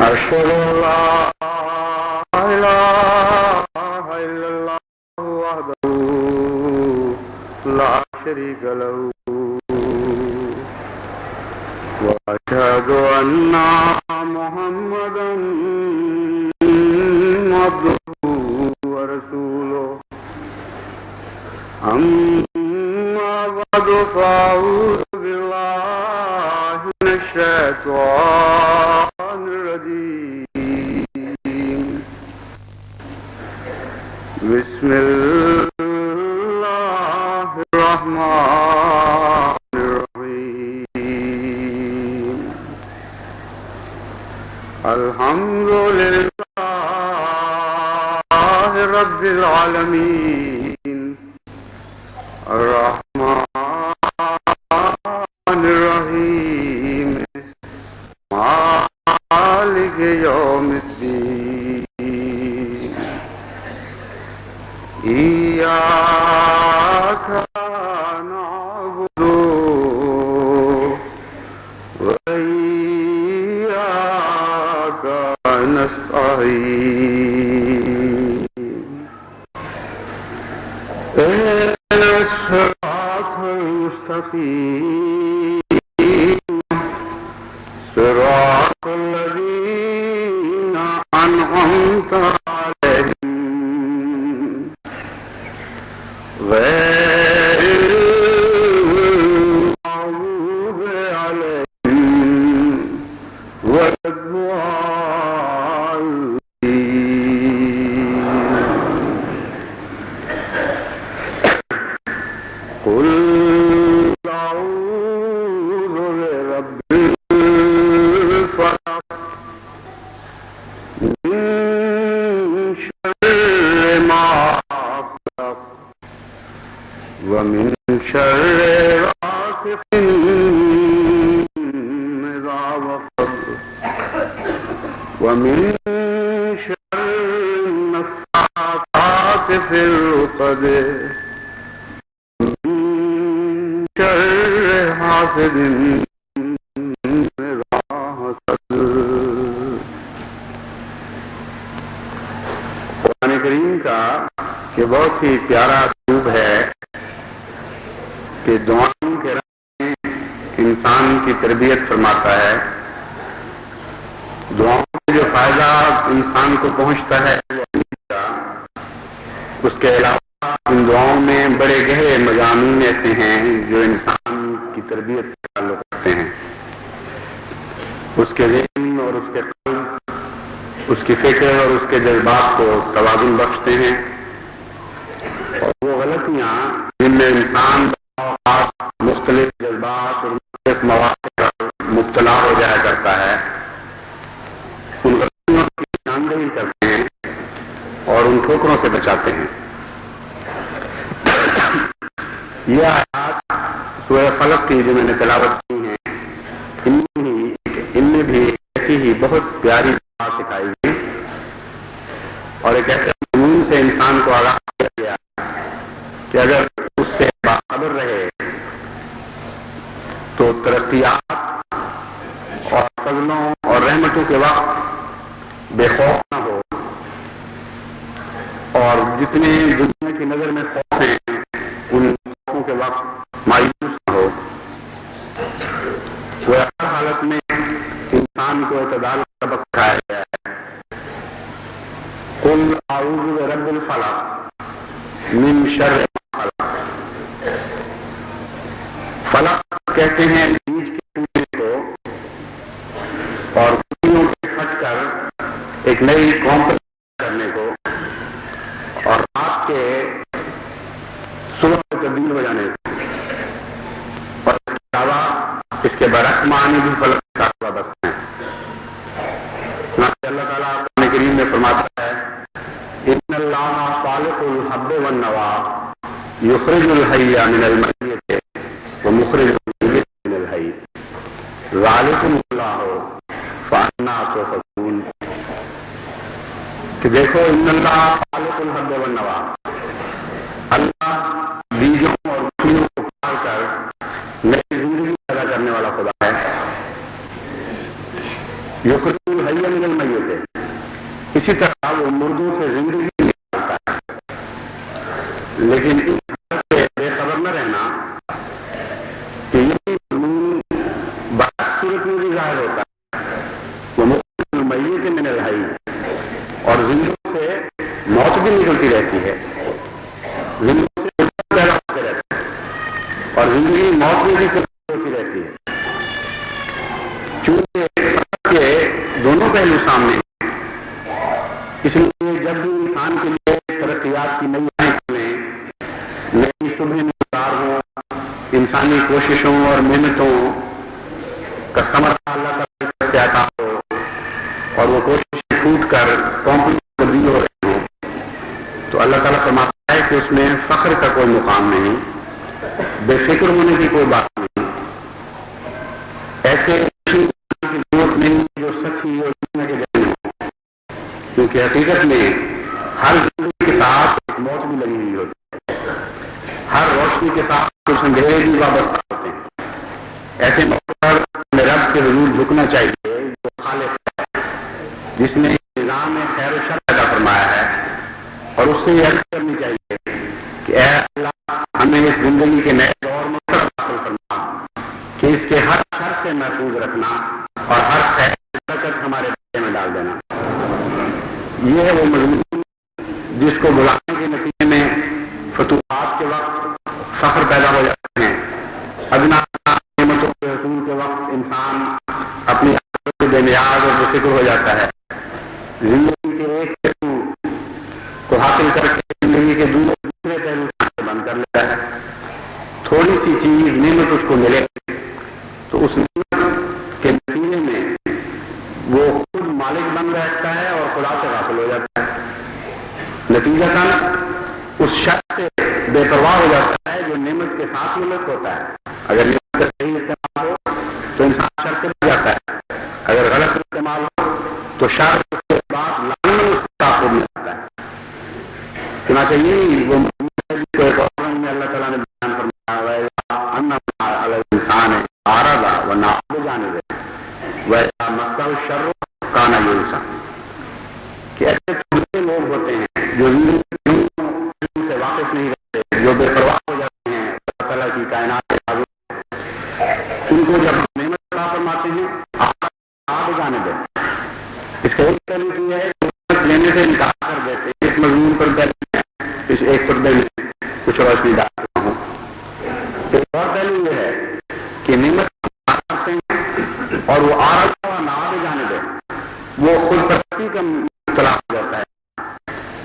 أشهد أن لا إله إلا الله وحده لا شريك له وأشهد أن محمدا عبده ورسوله أما بعد فأعوذ بالله من الشيطان الرجيم بسم الله الرحمن الرحيم الحمد لله رب العالمين الرحمن الرحيم مالك يوم الدين إياك نعبد وإياك نستعين اهدنا الصراط المستقيم صراط الذين أنعمت عليهم غير المغضوب عليهم ولا الضالين قل أعوذ برب الفلق من شر ما خلق ومن شر غاسق إذا وقب ومن شر النفاثات في العقد ومن شر حاسد إذا حسد. قرآن کریم کا یہ بہت ہی پیارا اسلوب ہے کہ دعاؤں کے رنگ میں انسان کی تربیت فرماتا ہے. دعاؤں سے جو فائدہ انسان کو پہنچتا ہے اس کے علاوہ ان دعاؤں میں بڑے گہرے مضامین ایسے ہیں جو انسان کی تربیت سے تعلق رکھتے ہیں. اس کے ذہن اور اس کے قلب، اس کی فکر اور اس کے جذبات کو توازن بخشتے ہیں، اور وہ غلطیاں جن میں انسان مختلف جذبات اور مختلف مواقع پر مبتلا ہو جایا کرتا ہے، ان غلطیوں کی نشاندہی کرتے ہیں اور ان ٹھوکروں سے بچاتے ہیں. یہ آیات سورہ فلق کی جو میں نے تلاوت کی ہیں، ان میں بھی ایسی ہی بہت پیاری بات سکھائی گئی اور ایک ایسے مضمون سے انسان کو آگاہ کیا گیا کہ اگر اس سے باخبر رہے تو ترقیات اور فضلوں اور رحمتوں کے وقت بے خوف نہ ہو، اور جتنے دنیا کی نظر میں خوف ہیں ان خوفوں کے وقت مایوس نہ ہو. وہ ہر حالت میں انسان کو اعتدال کا سبق سکھایا گیا ہے. قل اعوذ برب الفلق من شر ما خلق. فلق کہتے ہیں بیج کے ٹوٹنے کو اور پھولوں سے پھٹ کر ایک نئی قوم کرنے کو، اور رات کے صبح کو تبدیل ہو جانے کو، اور اس کے علاوہ اس کے برعکس معنی بھی فلق کا وابستہ ہیں. اللہ تعالیٰ قرآن کریم میں فرماتا ہے ان اللہ خالق الحب والنوا یخرج الحی من المیت ومخرج المیت من الحی ذالکم اللہ فانا تؤفکون. کہ دیکھو ان اللہ خالق الحب والنوا، اللہ بیجوں اور پھولوں کو پال کر نئی زندگی پیدا کرنے والا خدا ہے. یخرج الحی من المیت اسی طرح وہ مردوں سے زندگی نکالتا ہے، لیکن اس بات سے بے خبر نہ رہنا کہ یہ مضمون بعض صورت میں بھی ظاہر ہوتا ہے۔ وہ میت من الحی، اور زندوں سے موت بھی نکلتی رہتی ہے، زندوں سے پیدا ہوتے رہتے ہیں، اور زندگی موت میں بھی ہوتی رہتی ہے۔ چونکہ دونوں پہلو سامنے ہیں، اس لیے جب بھی انسان کے لیے ترقیات کی نئی راہیں کھلیں، نئی صبح نثار ہوں، انسانی کوششوں اور محنتوں کا ثمرہ اللہ تعالیٰ سے عطا ہو، اور وہ کوششیں ٹوٹ کر قوم میں تبدیل ہو رہی ہوں، تو اللہ تعالیٰ فرماتا ہے کہ اس میں فخر کا کوئی مقام نہیں، بے فکر ہونے کی کوئی بات نہیں، ایسے ضرورت نہیں جو سچی اور دنیا کے جانے ہوں، کیونکہ حقیقت میں ہر زندگی کے ساتھ ایک موت بھی لگی ہوئی ہوتی ہے، ہر روشنی کے ساتھ کچھ اندھیرے بھی وابستہ ہوتے ہیں۔ ایسے موقع پر رب کے حضور جھکنا چاہیے جو خالق ہے، جس نے نظام خیر و شر پیدا فرمایا ہے، اور اس سے یہ عرض کرنی چاہیے کہ اے اللہ ہمیں اس زندگی کے نئے دور میں داخل کرنا، کہ اس کے ہر شر سے محفوظ رکھنا اور ہر خیر برکت ہمارے بارے میں ڈال دینا۔ یہ ہے وہ مضمون جس کو بلانے کے نتیجے میں فتوحات کے وقت فخر پیدا ہو جاتے ہیں، ادنا نعمتوں کے حصول کے وقت انسان اپنی عادت سے بے نیاز اور بے فکر ہو جاتا ہے، زندگی کے ایک پہلو کو حاصل کر کے زندگی کے دوسرے پہلو سے بند کر لیتا ہے۔ تھوڑی سی چیز نعمت اس کو ملے تو اس نعمت کے نتیجے میں وہ خود مالک بن بیٹھتا ہے اور خدا سے غافل ہو جاتا ہے، نتیجتاً اس شخص سے بے پرواہ ہو جاتا ہے جو نعمت کے ساتھ ملک ہوتا ہے۔ اگر نعمت کا صحیح استعمال ہو تو انسان شر سے بچ جاتا ہے، اگر غلط استعمال ہو تو شر کے بعد لعنت اس کا تعاقب میں آتا ہے۔ چنانچہ یہی وہ کو ایک اور رنگ میں اللہ تعالیٰ نے بیان فرمایا ہے انما علی الانسان اعرض ونأى بجانبه واذا مسه الشر کان یئوسا، کہ ایسے تھوڑے لوگ ہوتے ہیں جو سے واقف نہیں رہتے، جو بے پرواہ ہو جاتے ہیں اللہ تعالیٰ کی کائنات سے حاضر، ان کو جب نعمت عطا فرماتے ہیں آپ جانے دیں۔ اس کا ایک پہلو یہ ہے کہ نعمت لینے سے انکار کر دیتے ہیں۔ اس مضمون پر اس ایک خطبے میں کچھ روشنی ڈال رہا ہوں۔ ایک اور پہلو یہ ہے کہ نعمت کرتے ہیں اور وہ عارض و نعاب جانے دیں، وہ خود پرستی کا مبتلا ہو جاتا ہے،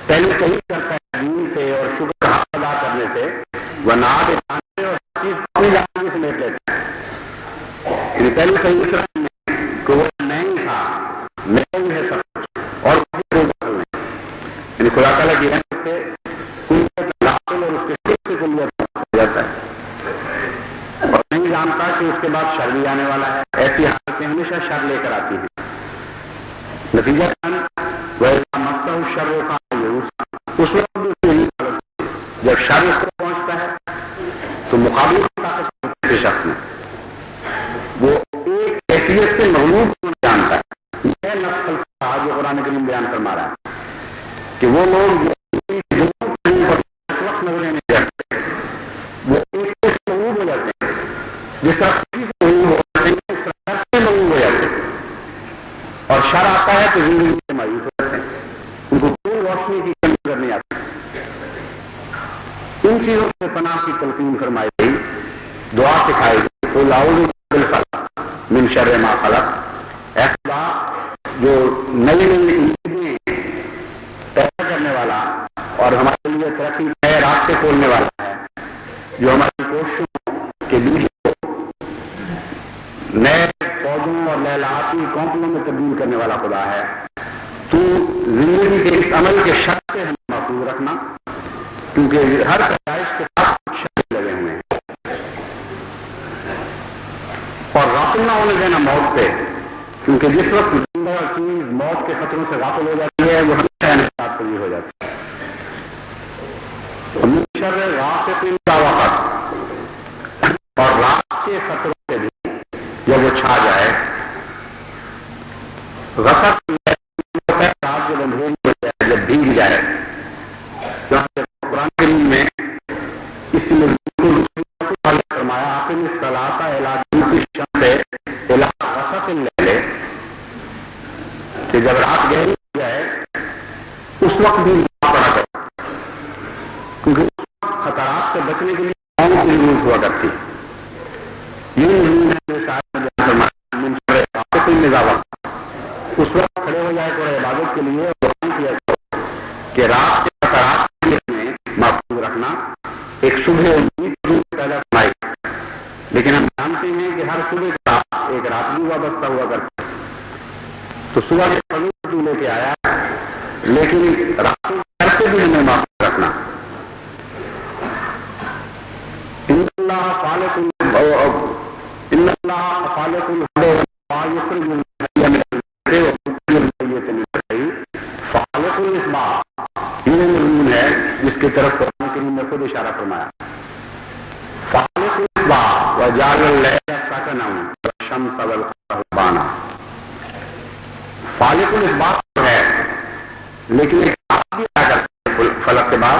پہلے صحیح کرتا ہے دین سے اور شکر ادا کرنے سے، وہ نعاب جانے سے اور چیز اپنی جانب سے لیٹ لیتا ہے۔ یعنی پہلے صحیح اسلام میں کہ وہ نہیں تھا، نہیں ہے سب کچھ، اور کسی کو نہیں، یعنی خدا تعالیٰ کی رحمت سے داخل اور اس کے شکر سے کلیت ہو جاتا ہے، اور نہیں جانتا کہ اس کے بعد شر بھی آنے والا ہے۔ ایسی حالتیں ہمیشہ شر لے کر آتی ہیں، نتیجہ مسہ الشر کان یئوسا، اس وقت بھی یہی حالت، جب شر اس کو پہنچتا ہے تو مقابلے کی طاقت کے شخص میں وہ ایک حیثیت سے مغلوب ہونا جانتا ہے۔ یہ نفس فلسفہ جو قرآن کریم بیان فرما رہا ہے کہ وہ لوگ نظریں نہیں جاتے، وہ ایک مغلوب ہو جاتے ہیں، جس طرح خوشی سے مغلوب ہو جاتے ہیں اس طرح سے مغلوب ہو جاتے ہیں، اور شر آتا ہے تو زندگی سے مایوس ہو جاتے ہیں، ان کو کوئی روشنی کی کمی نظر نہیں آتی۔ ان چیزوں سے پناہ کی تلقین فرمائی گئی، دعا سکھائی گئی، قل اعوذ بالفلق من شر ما خلق، اے خدا جو نئی نئی امید پیدا کرنے والا اور ہمارے لیے ترقی نئے راستے کھولنے والا ہے، جو ہماری کوششوں کے بیچ کو نئے پودوں اور لہلاتی کونپلوں میں تبدیل کرنے والا خدا ہے، تو زندگی کے اس عمل کے شر سے ہمیں محفوظ رکھنا، کیونکہ ہر پیدائش کے ساتھ شر لگے ہوئے ہیں، اور غافل نہ ہونے دینا موت سے، کیونکہ جس وقت زندہ چیز موت کے خطروں سے غافل ہو جاتی ہے وہ ہمیشہ انحطاط پذیر ہو جاتی ہے۔ من شر غاسق اذا وقب، اور رات کے خطروں سے بھی جب وہ چھا جائے، غسق رات جب جب اندھیری ہو جائے، جب بھیگ جائے، قرآن کریم میں اس میں فرمایا آپ نے صلاۃ لے کہ جب رات گہری ہو جائے اس وقت بھی پڑا کرو، کیونکہ اس وقت خطرات سے بچنے کے لیے قوم کی ضرورت ہوا کرتی اس وقت کھڑے ہو جائے کرو عبادت کے لیے اور کیا کرو کہ رات کے خطرات میں محفوظ رکھنا ایک صبح امید پیدا فرمائی، لیکن ہم جانتے ہیں کہ ہر صبح کا ایک رات بھی وابستہ ہوا کرتا ہے، تو صبح کے فضل تو لے کے آیا لیکن رات سے بھی ہمیں محفوظ رکھنا۔ ان اللہ خالق ہے جس کی طرف قرآن کریم میں خود اشارہ فرمایا، فالق الصباح وجعل اللیل سکنا والشمس والقمر حسبانا۔ فالق الصباح ہے لیکن ایک بات بھی کیا کرتے ہیں فلق کے بعد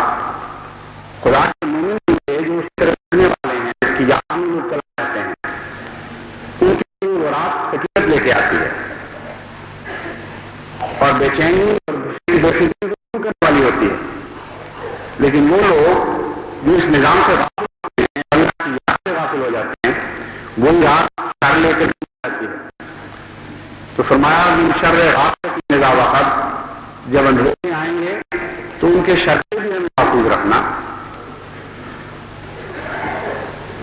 خدا کے مومن جو اس طرح کرنے والے ہیں، اس کی یاد میں وہ چلا جاتے ہیں، ان کی وہ رات سکینت لے کے آتی ہے اور بے چینی اور بے فکری کرنے والی ہوتی ہے، لیکن وہ لوگ جو اس نظام سے غافل ہوتے ہیں، اللہ کی یاد سے غافل ہو جاتے ہیں، وہ یاد کر لے کر جاتی ہے۔ تو فرمایا من شر غاسق اذا وقب، جب اندھیرے آئیں گے تو ان کے شر سے بھی ہمیں محفوظ رکھنا۔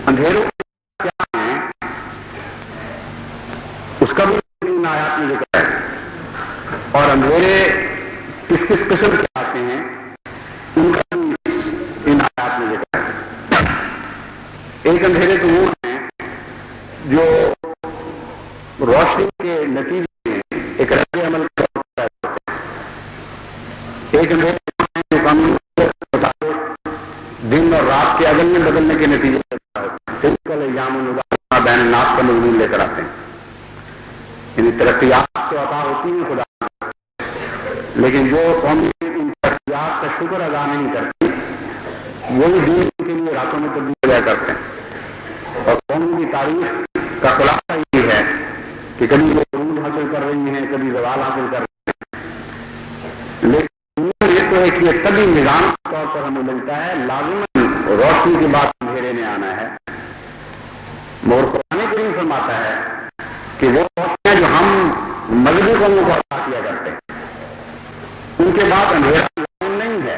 اندھیروں کیا ہیں اس کا بھی ان آیات میں ذکر ہے، اور اندھیرے کس کس قسم کے آتے ہیں ان کا بھی ان آیات میں ذکر ہے۔ ایک اندھیرے تو وہ ہیں جو روشنی کے نتیجے میں ایک رد عمل کا ہے، ایک اندھیرے جو قانون کے مطابق دن اور رات کے عدل بدلنے کے نتیجے بین الناس کا مضمون لے کر آتے ہیں، یعنی ترقیات تو عطا ہوتی ہیں خدا، لیکن جو قومی ان ترقیات کا شکر ادا نہیں کرتی وہی دین کے لیے راتوں میں تبدیل ہو جایا کرتے ہیں، اور قوم کی تاریخ کا خلاصہ یہ ہے کہ کبھی وہ عروج حاصل کر رہی ہیں، کبھی زوال حاصل کر رہی ہیں، لیکن یہ تو ہے کہ یہ تبھی نظام کے طور پر ہمیں ملتا ہے، لازماً روشنی کے بعد اندھیرے میں آنا ہے، مگر قرآن کریم فرماتا ہے کہ وہ روشنیاں جو ہم مذہبی قوموں کو عطا کیا کرتے ہیں ان کے بعد اندھیرا لازم نہیں ہے،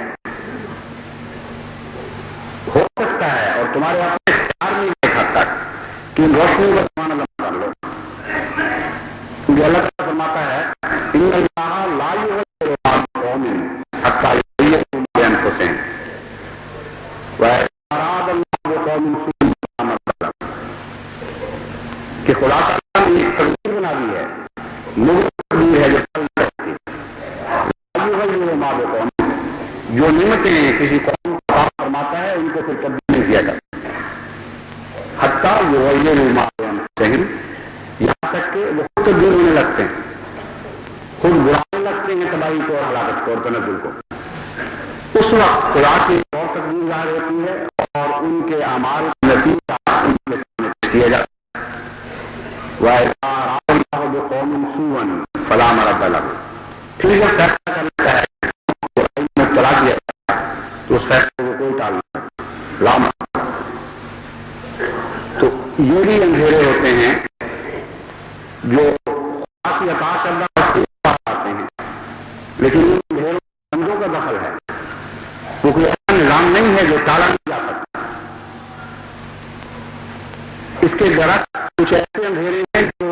ہو سکتا ہے اور تمہارے اپنے اختیار میں ایک حد تک کہ ان روشنیوں کا زمانہ لمبا کر لو، کیونکہ اللہ تعالیٰ فرماتا ہے ان اللہ لا یغیر ما بقوم حتی یغیروا ما بانفسہم وَإِذَا أَرَادَ اللَّهُ بِقَوْمٍ سُوءًا مَّثَلًا، کہ خدا تعالیٰ نے ایک تقدیر بنا دی ہے، تقدیر ہے جو پل سکتی، لا یغیروا ما بقوم، جو نعمتیں کسی قوم کو عطا فرماتا ہے ان کو پھر تبدیل نہیں کیا جاتا، حتیٰ یغیروا ما بانفسہم، یہاں تک کہ وہ خود تبدیل ہونے لگتے ہیں، خود بلانے لگتے ہیں تباہی کو اور ہلاکت کو اور تنزل کو، اس وقت خدا کی اور تقدیر ظاہر ہوتی ہے اور ان کے اعمال کا نتیجہ ان کے سامنے پیش کیا جاتا ہے۔ وَإِذَا أَرَادَ اللَّهُ بِقَوْمٍ سُوءًا فَلَا مَرَدَّ لَهُ، پھر وہ فیصلہ کر لیتا ہے مبتلا کیا جاتا ہے تو اس فیصلے کو کوئی ٹال نہیں، لا مرد۔ تو یہ بھی اندھیرے ہوتے ہیں جو خدا کی عطا کردہ آتے ہیں، لیکن ان اندھیروں بندوں کا دخل ہے، وہ کوئی ایسا نظام نہیں ہے جو ٹالا نہیں جا سکتا۔ اس کے برعکس کچھ ایسے اندھیرے ہیں جو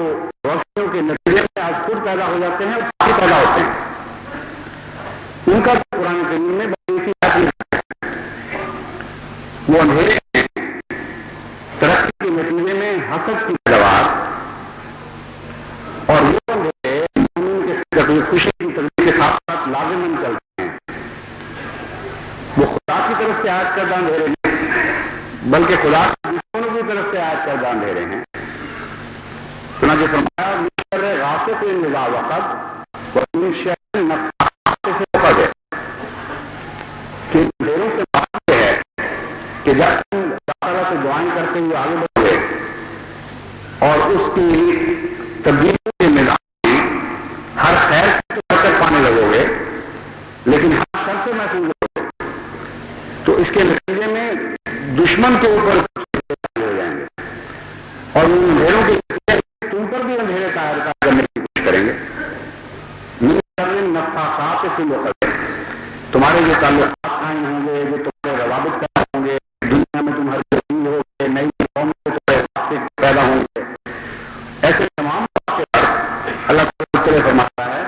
روشنیوں کے نتیجے میں آج خود پیدا ہو جاتے ہیں اور کافی پیدا ہوتے ہیں، ان کا قرآن کریم میں بڑی سی بات ہے، وہ اندھیرے ہیں ترقی کے نتیجے میں حسد کی پیداوار، اور وہ اندھیرے مومن کے خوشی کی تقدیر کے ساتھ ساتھ لازماً چلتے ہیں، وہ خدا کی طرف سے عائد کردہ اندھیرے نہیں بلکہ خدا کے دشمنوں کی طرف سے عائد کردہ اندھیرے ہیں۔ چنانچہ فرمایا من شر غاسق اذا وقب ومن شر النفاثات خیر سے تو برکت پانے لگو گے لیکن ہر شر سے محفوظ ہو گے، تو اس کے نتیجے میں دشمن کے اوپر ہو جائیں گے اور ان اندھیروں کے تم پر بھی اندھیرے کا کرنے کی کوشش کریں گے۔ نفاقات سے وقت تمہارے جو تعلقات قائم ہوں گے، جو تمہارے روابط پیدا ہوں گے، دنیا میں تم ہر جدید ہو گے، نئی قوم پیدا ہوں گے، ایسے تمام واقعات اللہ تعالیٰ فرماتا ہے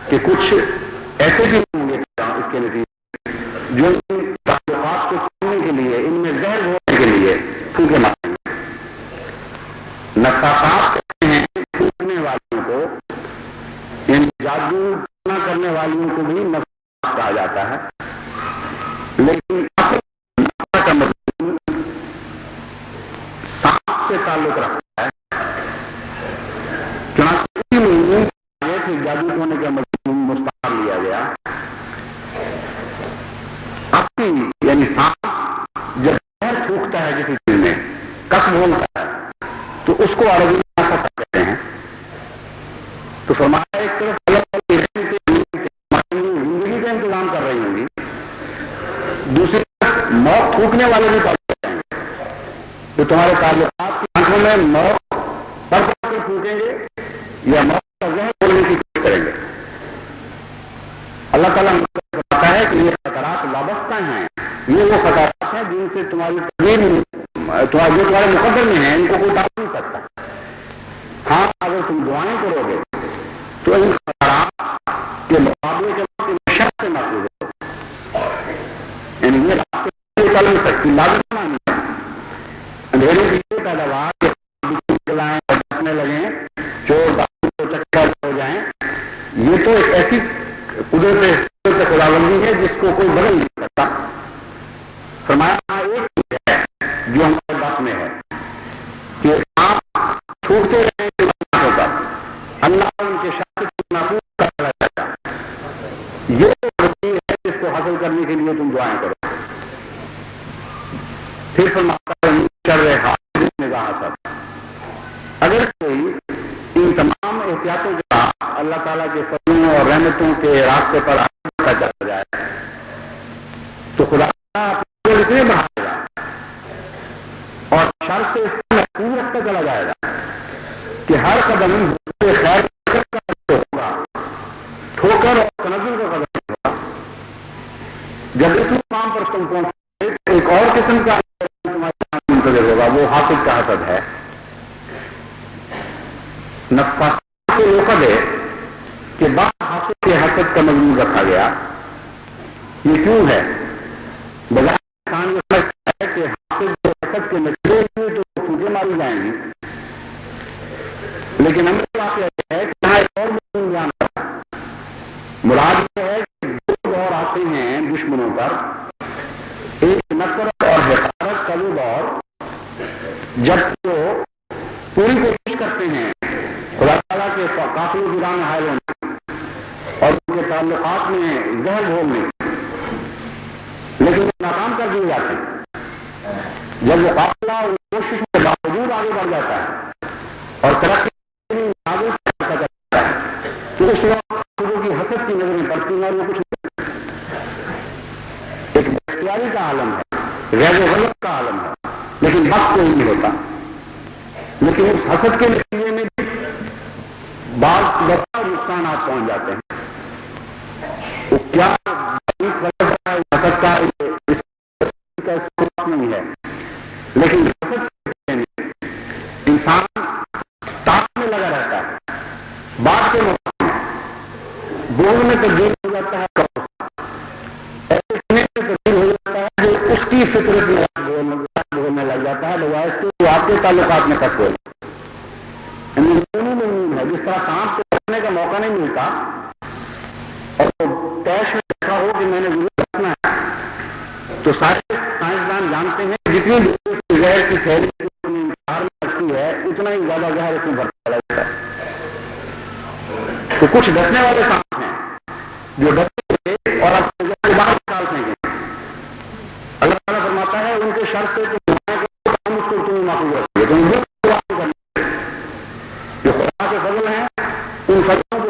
کہ کچھ ایسے بھی ہوں گے اس کے نتیجے جو تعلقات کو چھوڑنے کے لیے، ان میں زہر ہونے کے لیے پھونکے ماریں گے۔ نفاقات کہتے ہیں پھونکنے والوں کو، ان جادو کرنے والیوں کو بھی نفاق کہا جاتا ہے، لیکن نفاق کا مطلب سانپ سے تعلق رکھتا ہے۔ چنانچہ جادو ہونے کا مطلب مستعار لیا گیا۔ اپنی یعنی سانپ جب زہر پھونکتا ہے کسی چیز میں، کس بولتا ہے، تو اس کو عربی میں نفاق کہتے ہیں۔ تو فرمایا ایک طرف زندگی کا انتظام کر رہی ہوں گی، دوسری طرف موت تھوکنے والے بھی پڑ جائیں گے، تو تمہارے تعلقات کی آنکھوں میں موت پر پھونکیں گے یا موت کا زہر بولنے کی کوشش کریں گے۔ اللہ تعالیٰ بتاتا ہے کہ یہ خطرات وابستہ ہیں، یہ وہ خطرات ہیں جن سے تمہاری تقدیر جو تمہارے مقدر میں ہیں ان کو کوئی ٹال نہیں سکتا۔ ہاں اگر تم دعائیں کرو گے تو ان خطرات کے مقابلے کے وقت شک سے محفوظ ہو، یعنی یہ راستے چل نہیں سکتی، لازم نہیں ہے۔ اندھیرے کی یہ پیداوار چلائیں بچنے لگیں، چور چکر ہو جائیں، یہ تو ایک ایسی قدرت خداوندی ہے جس کو کوئی بدل نہیں سکتا۔ فرمایا ایک چیز ہے جو ہمارے بات میں ہے کہ آپ چھوٹتے رہے ہوگا، اللہ ان کے شاخ کو محفوظ کر رہا ہے۔ یہ ہے جس کو حاصل کرنے کے لیے تم دعائیں کرو۔ پھر فرماتا ہے شر حاصل نگاہ سب، اگر کوئی ان تمام احتیاطوں کے بعد اللہ تعالیٰ کے فضلوں اور رحمتوں کے راستے پر آگے چلا جائے تو خدا اتنے بڑھائے گا اور شر سے اس کو محفوظ رکھتا چلا جائے گا کہ ہر قدم خیر کا ہوگا، ٹھوکر اور تنزل کا قدم ہوگا۔ جب اس مقام پر تم پہنچے تو ایک اور قسم کا تمہارے منتظر ہوگا، وہ حاسد کا حسد ہے۔ نفاق سے روکا دے کہ بعض حاسد کے حسد کا مضمون رکھا گیا۔ یہ کیوں ہے؟ بجائے انسان یہ سمجھتا ہے کہ حاسد کے حسد کے نتیجے میں تو پھونکے ماری جائیں گی، لیکن ہم واقعہ ہے کہ یہاں ایک اور مضمون بیان کرتا ہے۔ مراد یہ ہے کہ دو دور آتے ہیں دشمنوں پر، ایک نفرت اور حقارت کا وہ دور جب وہ پوری کوشش کرتے ہیں خدا تعالیٰ کے قافلے گران حائل ہونے اور ان کے تعلقات میں زہر گھولنے، لیکن وہ ناکام کر دیے جاتے ہیں۔ جب وہ قافلہ کوشش کے باوجود آگے بڑھ جاتا ہے اور ترقی آگے کرتا ہے تو اس وقت لوگوں کی حسد کی نظریں پڑتی ہیں اور وہ کچھ نہیں، ایک اختیاری کا عالم ہے، غیر و غلط کا عالم ہے، لیکن وقت کوئی نہیں ہوتا۔ لیکن اس حسد کے نتیجے میں بھی بعض دفعہ نقصانات پہنچ جاتے ہیں۔ وہ کیا حسد کا نہیں ہے، لیکن حسد انسان تاپ میں لگا رہتا ہے، بعد کے موقع بول میں تبدیل ہو جاتا ہے، ایسے میں تبدیل ہو جاتا ہے جو اس کی فطرت میں بولنے لگ جاتا ہے، بجائے اس کے آپ کے تعلقات میں کس بول ہے۔ جس طرح سانپ کو رکھنے کا موقع نہیں ملتا اور تیش میں ایسا ہو کہ میں نے ضرور رکھنا ہے، تو سارے سائنسدان جانتے ہیں جتنی زہر کی تھیلی رکھتی ہے اتنا ہی زیادہ زہر اس میں بھرتا جاتا ہے۔ تو کچھ ڈسنے والے سانپ ہیں جو ڈستے تھے اور اب کے باہر نکال پھینکیں۔ اللہ تعالیٰ فرماتا ہے ان کے شر سے تم اس کو تمہیں معقول رکھیے، تم جو خدا کے فضل ہیں ان فضلوں کو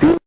3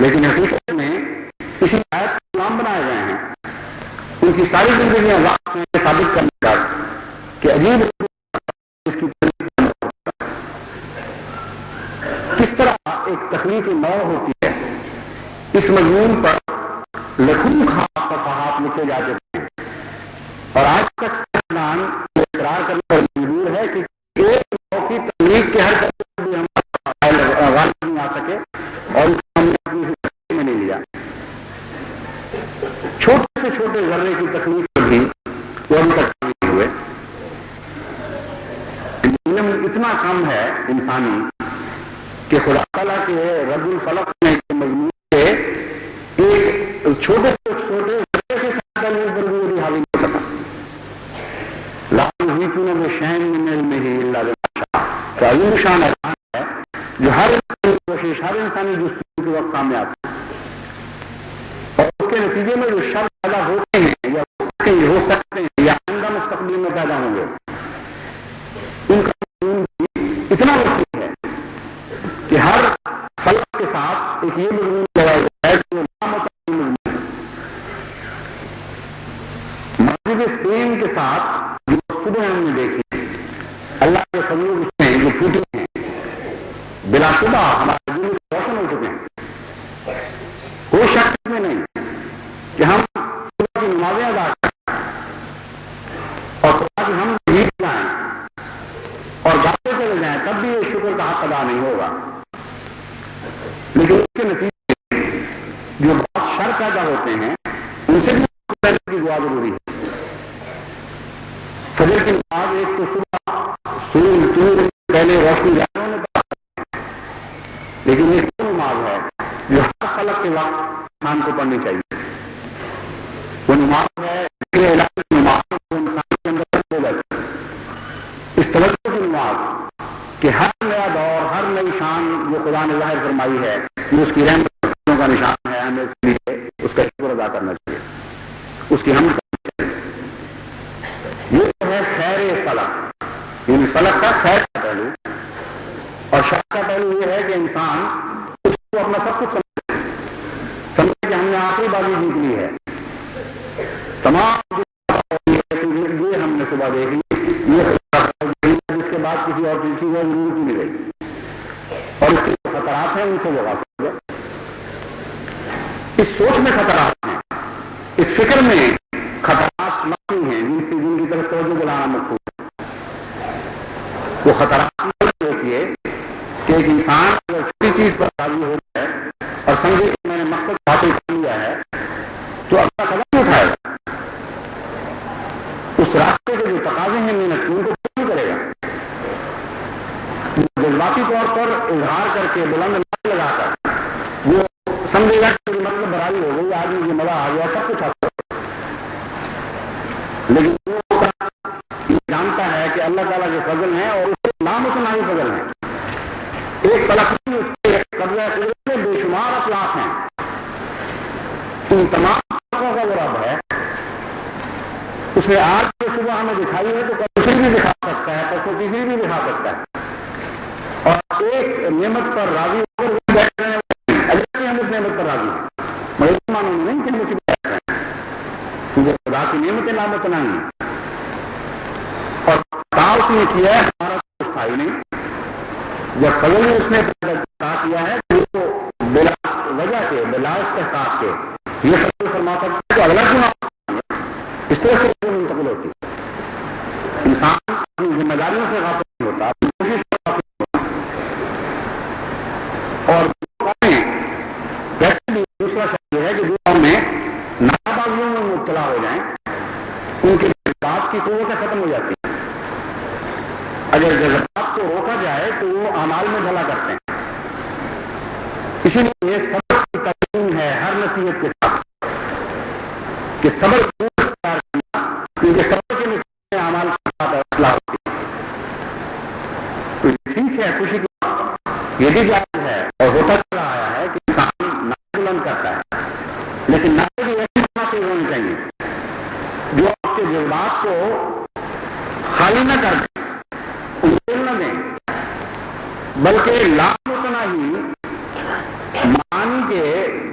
لیکن حقیقت میں اسی آیت کے غلام بنائے گئے ہیں. ان کی ساری زندگیاں وقت میں ثابت کرنے کا کہ عجیب اس کی کس طرح ایک تخلیقی نو ہوتی ہے. اس مضمون پر لکھوں خاص صفحات لکھے جا چکے ہیں اور آج تک سائنسدان اقرار کرنے پر مجبور ہے کہ ایک نو کی تخلیق کے ہر طرح بھی ہم غالب نہیں آ سکے اور اس کو ہم نے اپنی زندگی میں نہیں لیا. چھوٹے سے چھوٹے ذرے کی تخلیق بھی وہ ابھی تک نہیں ہوئے. علم اتنا کم ہے انسانی کہ خدا تعالیٰ کے رب الفلق میں مضمون کے ایک چھوٹے سے چھوٹے ذرے کے ساتھ علم پر بھی حاوی نہیں ہو سکا. لا یحیطون بشیء من علمہ الا بما شاء کا علم شان ہے جو ہر کوشش ہر انسانی جستجو کے وقت سامنے آتا ہے اور اس کے نتیجے میں جو شر پیدا ہوتے ہیں یا ہو سکتے ہیں یا آئندہ مستقبل میں پیدا ہوں گے ان کا مضمون بھی اتنا وسیع ہے کہ ہر فلک کے ساتھ ایک یہ مضمون لگا ہوا ہے جو نامتعین مضمون ہے. مسجد اسپین کے ساتھ جو صبح ہم نے دیکھی اللہ کے فضل میں جو ٹوٹی ہیں بلا شبہ ہمارے دل روشن ہو چکے ہیں. کوئی شک میں نہیں کہ ہم صبح کی نمازیں ادا کریں اور خدا کی ہم گیت گائیں اور گاتے چلے جائیں تب بھی یہ شکر کا حق ادا نہیں ہوگا. لیکن اس کے نتیجے جو بہت شر پیدا ہوتے ہیں ان سے بھی کی دعا ضروری ہے. فجر کی نماز ایک تو صبح سورج طلوع پہلے روشنی جانے ہونے پر لیکن یہ وہ نماز ہے جو ہر خلق کے وقت انسان کو پڑھنی چاہیے. وہ نماز ہے نماز انسان کے اندر ہو جاتی ہے. اس توجہ کی نماز کہ ہر نیا دور ہر نئی شان جو خدا نے ظاہر فرمائی ہے یہ اس کی رحمتوں کا نشان ہے. ہمیں اس لیے اس کا شکر ادا کرنا چاہیے اس کی حمد کرنی چاہیے. یہ ہے خیر فلک. ان فلک کا خیر کا پہلو اور شر کا پہلو یہ ہے کہ انسان اس کو اپنا سب کچھ سمجھے کہ ہم نے آخری بازی جیت لی ہے. تمام یہ ہم نے صبح دیکھ لی یہ اس کے بعد کسی اور چیز کی وہ ضرورت ہی نہیں رہی اور اس کے جو خطرات ہیں ان سے وہ واقع ہے. اس سوچ میں خطرات ہیں اس فکر میں خطرات مقصود ہیں جن کی طرف توجہ دلانا مقصود ہے. وہ خطرات دیکھیے کہ ایک انسان اگر چھوٹی چیز پر راضی ہو جائے اور سمجھے کہ میں نے مقصد حاصل کر لیا ہے تو اپنا قدم نہیں اٹھائے گا. اس راستے کے جو تقاضے ہیں محنت کی ان کو نہیں کرے گا. جذباتی طور پر اظہار کر کے بلند نعرے لگا کر وہ سمجھے گا کہ مطلب برائی ہو گئی آدمی یہ مزہ آ گیا سب کچھ حاصل. لیکن وہ جانتا ہے کہ اللہ تعالیٰ کے فضل ہیں اور اس کے نامتناہی فضل ہیں. ایک فلک اس کے قبضہ میں بے شمار اخلاق ہیں. ان تمام فلکوں کا وہ رب ہے. اس نے آج جو صبح ہمیں دکھائی ہے تو دوسری بھی دکھا سکتا ہے پرسوں تیسری بھی دکھا سکتا ہے. اور ایک نعمت پر راضی ہو کر بیٹھ رہے ہیں اللہ ہم اس نعمت پر راضی ہیں مگر اس معنی میں نہیں کہ ہم اسی بیٹھ رہے ہیں کیونکہ خدا کی نعمتیں نامتناہی ہیں اور اس نے کیا ہے ہمارا کچھ تھا ہی نہیں. جب فضل نے اس نے پیدا کیا ہے تو بلا وجہ کے بلا استحقاق کے یہ فضل فرما سکتا ہے تو اگلا کیوں اس طرح سے منتقل ہوتی ہے. انسان اپنی ذمہ داریوں سے غافل نہیں ہوتا اپنی کوشش سے غافل نہیں ہوتا. اور ویسے بھی دوسرا شرط یہ ہے کہ جو قومیں نابازیوں میں مبتلا ہو جائیں ان کے جذبات کی قوتیں ختم ہو جاتی ہیں. اگر جذبات کو روکا جائے تو وہ اعمال میں بھلا کرتے ہیں. اسی لیے صبر کی تعلیم ہے ہر نصیحت کے ساتھ کہ صبر اختیار کرنا کیونکہ صبر کے نتیجے میں اعمال کے ساتھ اصلاح ہوتی ہے. ٹھیک ہے خوشی کی بات یہ بھی جائز ہے اور ہوتا چلا آیا ہے کہ انسان نعرے بلند کرتا ہے لیکن نعرے بھی ایسی مناسب ہونی چاہیے جو آپ کے جذبات کو خالی نہ کر دیں انہیں نہ دیں بلکہ لامتناہی معانی کے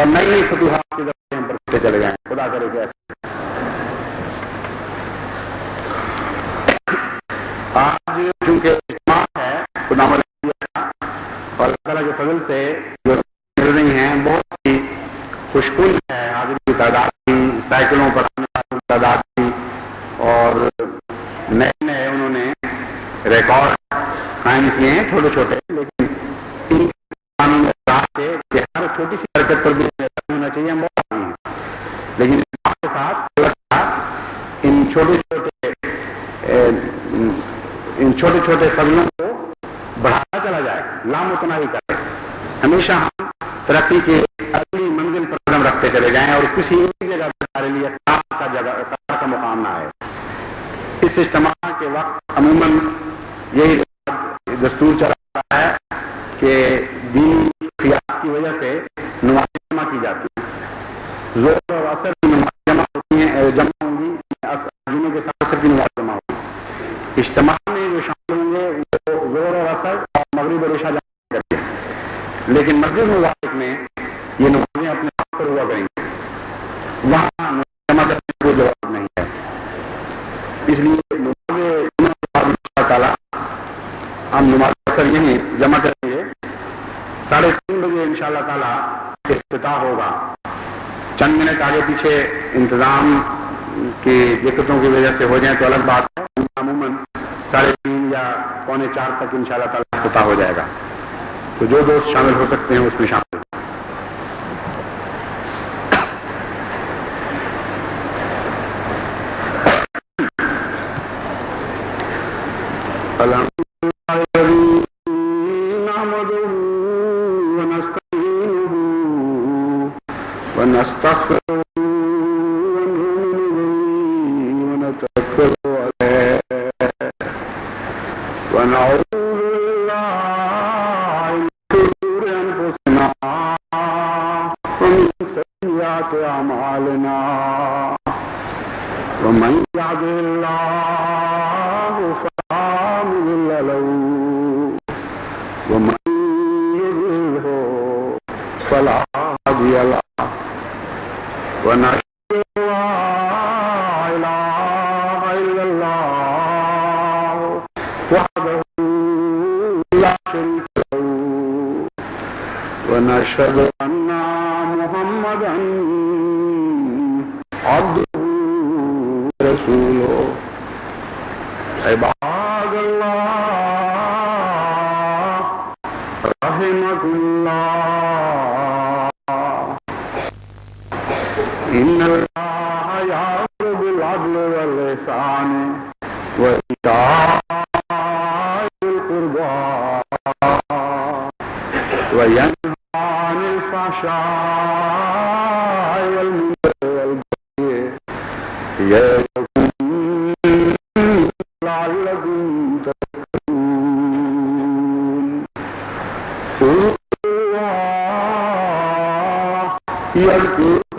اور نئی نئی فتوحات کی طرف ہم بڑھتے چلے جائیں. خدا کرے کہ ایسے. آج چونکہ اجتماع ہے خدا اور اللہ تعالیٰ کے فضل سے جو مل رہی ہیں بہت ہی خوشکن ہے. حاضر کی تعداد کی سائیکلوں پر آنے والوں کی تعداد کی اور نئے نئے انہوں نے ریکارڈ قائم کیے ہیں چھوٹے چھوٹے. لیکن کہ ہر چھوٹی سی حرکت پر بھی ہونا چاہیے. ہم بہت آئی ہیں لیکن اس کے ساتھ ان چھوٹے چھوٹے فضلوں کو بڑھاتا چلا جائے, لامتناہی کرے. ہمیشہ ہم ترقی کی اگلی منزل پر قدم رکھتے چلے جائیں اور کسی ایک جگہ پر ہمارے لیے قرار کا مقام نہ آئے. اس اجتماع کے وقت عموماً یہی دستور چلا رہا ہے کہ دینی خیال کی وجہ سے نمازیں جمع کی جاتی ہیں. زور اور اثر کی نمازیں جمع ہوتی ہیں, جمع ہوں گی. جمعے کے ساتھ اثر کی نماز جمع ہوگی. اجتماع میں جو شامل ہوں گے وہ زور اور اثر اور مغرب اور عشاء جمع کریں گے. لیکن مسجد مبارک میں یہ نمازیں اپنے آپ پر ہوا کریں گے. وہاں جمع کرنے کی کوئی ضرورت نہیں ہے. اس لیے اللہ تعالیٰ ہم نماز اثر یہیں جمع کریں گے. 3:30 بجے ان شاء اللہ تعالیٰ افتتاح ہوگا. چند منٹ آگے پیچھے انتظام کی دقتوں کی وجہ سے ہو جائیں تو الگ بات ہے. عموماً 3:30 یا 3:45 تک ان شاء اللہ تعالیٰ افتتاح ہو جائے گا. تو جو دوست شامل ہو سکتے ہیں اس میں شامل ہو. ونستغفره ونتوكل عليه ونعوذ بالله من شرور انفسنا ومن سيئات اعمالنا ومن يهده الله فلا مضل له ومن يضلله فلا هادي له ونشهد أن لا إله إلا الله وحده لا شريك له ونشهد أن محمدا عبده ورسوله. عباد الله رحمكم الله إن الله يأمر بالعدل والإحسان وإيتاء ذي القربى وينهى عن الفحشاء والمنكر والبغي يعظكم لعلكم تذكرون. اذكروا الله يذكركم